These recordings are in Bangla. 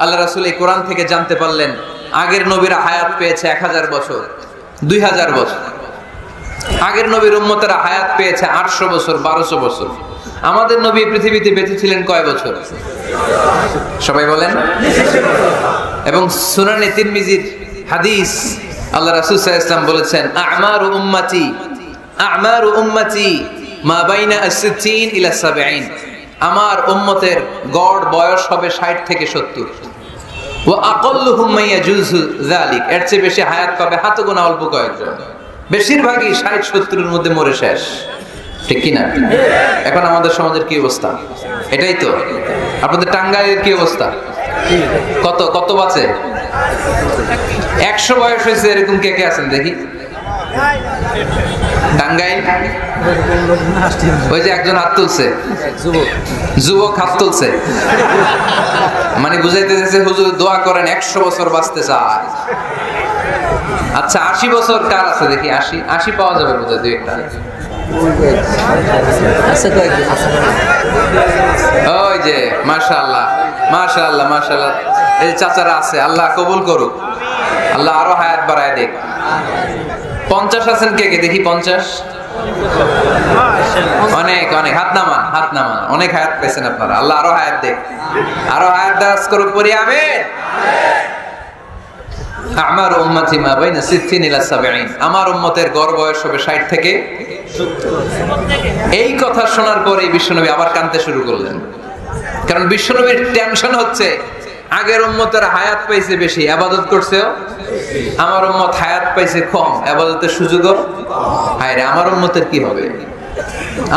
আল্লাহ রাসূল এই কোরআন থেকে জানতে পারলেন আগের নবীরা হায়াত পেয়েছে 1000 বছর, 2000 বছর। আগের নবীর উম্মতেরা হায়াত পেয়েছে 800 বছর, 1200 বছর। আমাদের নবী পৃথিবীতে বেঁচে ছিলেন কয় বছর? সবাই বলেন। এবং সুনানে তিরমিজির হাদিস, আল্লাহ রাসূল সাল্লাল্লাহু আলাইহি ওয়াসাল্লাম বলেছেন, আ'মারু উম্মতি মা বাইনা আস-সিত্তিন ইলা 70। আমার উম্মতের গড় বয়স হবে 60 থেকে 70। ওয়া আকাল্লুহুম মা ইয়াজুজু যালিক, এর চেয়ে বেশি হায়াত পাবে হাতে গোনা অল্প কয়েকজন। বেশিরভাগই 60-70 এর মধ্যে মরে শেষ, ঠিক কি না? এখন আমাদের সমাজের কি অবস্থা? এটাই তো। আপনাদের টাঙ্গাইলের কি অবস্থা? কত কত বাঁচে? 100 বয়স হয়েছে এরকম কে কে আছেন দেখি? টাঙ্গাইল ওই যে একজন হাত তুলছে, যুবক হাত তুলছে, মানে বুঝাইতে চাইছে হুজুর দোয়া করেন 100 বছর বাঁচতে চায়। আচ্ছা 80 বছর কার আছে দেখি? 80 পাওয়া যাবে বোধহয় দুই একটা। ওই যে মাশাআল্লাহ মাশাআল্লাহ মাশাআল্লাহ, এই চাচারা আছে, আল্লাহ কবুল করুক, আল্লাহ আরো হায়াত বাড়ায় দেখ। 50 আছেন কে কে দেখি? 50 অনেক অনেক, হাত নামান হাত নামান, অনেক হায়াত পেয়েছেন আপনারা, আল্লাহ আরো হায়াত দেখ, আরো হায়াত দারাজ করুক, পড়ি আমিন। আমার উম্মতি মা বাইনা 60 ইলা 70, আমার উম্মতের গড় বয়স হবে 60 থেকে 70। এই কথা শোনার পরে বিশ্বনবী আবার কাঁদতে শুরু করলেন, কারণ বিশ্বনবীর টেনশন হচ্ছে আগের উম্মতের হায়াত পাইছে বেশি, ইবাদত করছেও, আমার উম্মত হায়াত পাইছে কম, ইবাদতের সুযোগও। হায় রে, আমার উম্মতের কি হবে?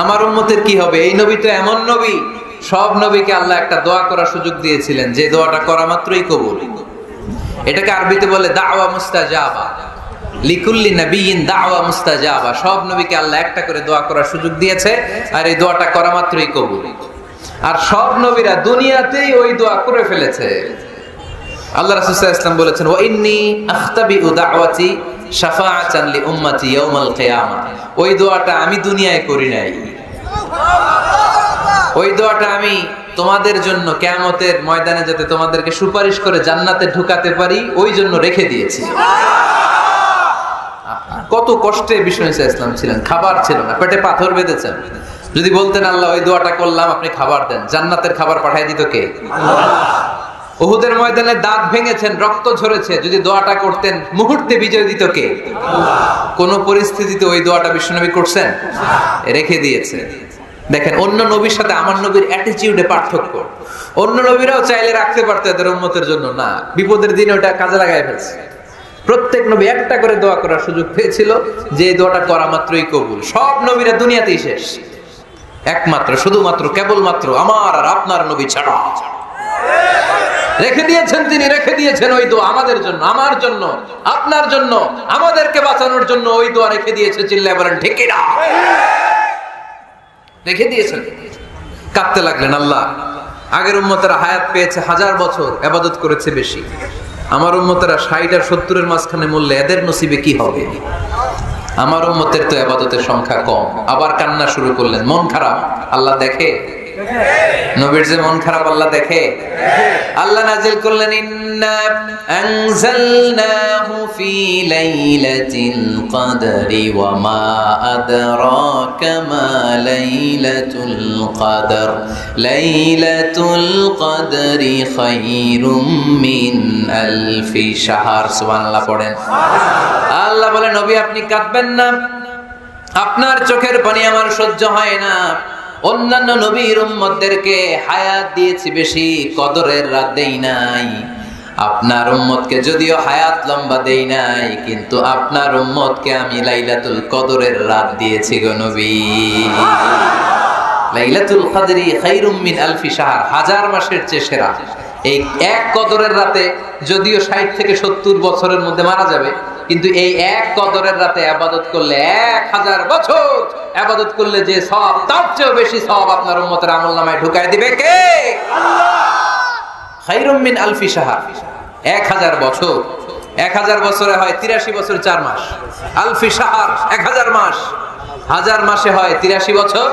আমার উম্মতের কি হবে? এই নবী তো এমন নবী, সব নবীকে আল্লাহ একটা দোয়া করার সুযোগ দিয়েছিলেন, যে দোয়াটা করা মাত্রই কবুল। এটাকে আরবিতে বলে দাওয়া মুস্তাজাবা, লিকুল্লি নবিয়িন দাওয়া মুস্তাজাবা। সব নবীকে আল্লাহ একটা করে দোয়া করার সুযোগ দিয়েছে, আর এই দোয়াটা করা মাত্রই কবুল। আর সব নবীরা দুনিয়াতেই ওই দোয়া করে ফেলেছে। আল্লাহ রাসূল সাল্লাল্লাহু আলাইহি ওয়াসাল্লাম বলেছেন, ওয়া ইন্নী আখতাবিউ দাওয়াতি শাফাআতান লি উম্মতি ইয়াউমাল কিয়ামা। ওই দোয়াটা আমি দুনিয়ায় করি নাই, ওই দোয়াটা আমি তোমাদের জন্য কিয়ামতের ময়দানে যাতে তোমাদেরকে সুপারিশ করে জান্নাতে ঢুকাতে পারি, ওই জন্য রেখে দিয়েছি। কত কষ্টে বিষ্ণু ইসলাম ছিলেন, খাবার ছিল না, পেটে পাথর বেঁধেছেন। যদি বলতেন আল্লাহ ওই দোয়াটা করলাম, আপনি খাবার দেন, জান্নাতের খাবার পাঠিয়ে দিত কে? আল্লাহ। উহুদের ময়দানে দাঁত ভেঙেছেন, রক্ত ঝরেছে, যদি দোয়াটা করতেন মুহূর্তে বিজয় দিত কে? আল্লাহ। কোন পরিস্থিতিতে ওই দোয়াটা বিশ্বনবী করছেন? রেখে দিয়েছে। দেখেন, অন্য নবীর সাথে আমার নবীর অ্যাটিটিউডে পার্থক্য। অন্য নবীরাও চাইলে রাখতে পারতো এদের উম্মতের জন্য, না, বিপদের দিনে ওটা কাজে লাগায় ফেলছে। প্রত্যেক নবী একটা করে দোয়া করার সুযোগ পেয়েছিল, যে দোয়াটা করা মাত্রই কবুল। সব নবীরা দুনিয়াতেই শেষ, একমাত্র শুধুমাত্র কেবলমাত্র আমার আর আপনার নবী ছাড়া রেখে দিয়েছেন তিনি, রেখে দিয়েছেন ওই দোয়া আমাদের জন্য, আমার জন্য, আপনার জন্য, আমাদেরকে বাঁচানোর জন্য ওই দোয়া রেখে দিয়েছে। চিল্লায় বলেন ঠিক কি না? রেখে দিয়েছেন। কাঁদতে লাগলেন, আল্লাহ আগের উম্মতেরা হায়াত পেয়েছে 1000 বছর, ইবাদত করেছে বেশি, আমার উম্মতেরা 60 আর 70 এর মাঝখানে মরলে এদের নসিবে কি হবে? আমার উম্মতের তো ইবাদতের সংখ্যা কম। আবার কান্না শুরু করলেন, মন খারাপ, আল্লাহ দেখে। নবীর যে মন খারাপ আল্লাহ দেখে। আল্লাহ নাজিল করলেন, ইন্না আনজালনাহু ফি লাইলাতিল কদরি ওয়া মা আদরাকা মা লাইলাতুল কদর লাইলাতুল কদরি খায়রুম মিন আলফি শাহর। সুবহানাল্লাহ পড়েন। আল্লাহ বলে, নবী আপনি কাঁদবেন না, আপনার চোখের পানি আমার সহ্য হয় না। অন্যান্য নবীর উম্মতদেরকে হায়াত দিয়েছি বেশি, কদরের রাত দেই নাই। আপনার উম্মতকে যদিও হায়াত লম্বা দেই নাই, কিন্তু আপনার উম্মতকে আমি লাইলাতুল কদরের রাত দিয়েছি গো নবী। লাইলাতুল কদরি খায়রুম মিন আলফি শাহর, 1000 মাসের চেয়ে সেরা। এই এক কদরের রাতে যদিও 60 থেকে 70 বছরের মধ্যে মারা যাবে, কিন্তু এই এক কদরের রাতে ইবাদত করলে 1000 বছর ইবাদত করলে যে সওয়াব, তার চেয়ে বেশি সওয়াব আপনার উম্মতের আমলনামায় ঢুকায় দিবে কে? আল্লাহ। খায়রুম মিন আলফি শাহর, 1000 বছর। 1000 বছরে হয় 83 বছর 4 মাস। আলফি শাহর 1000 মাস, 1000 মাসে হয় 83 বছর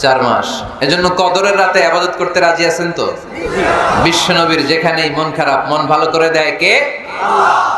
4 মাস। এজন্য কদরের রাতে ইবাদত করতে রাজি আছেন তো? বিশ্বনবীর যেখানেই মন খারাপ, মন ভালো করে দেয় কে? আল্লাহ।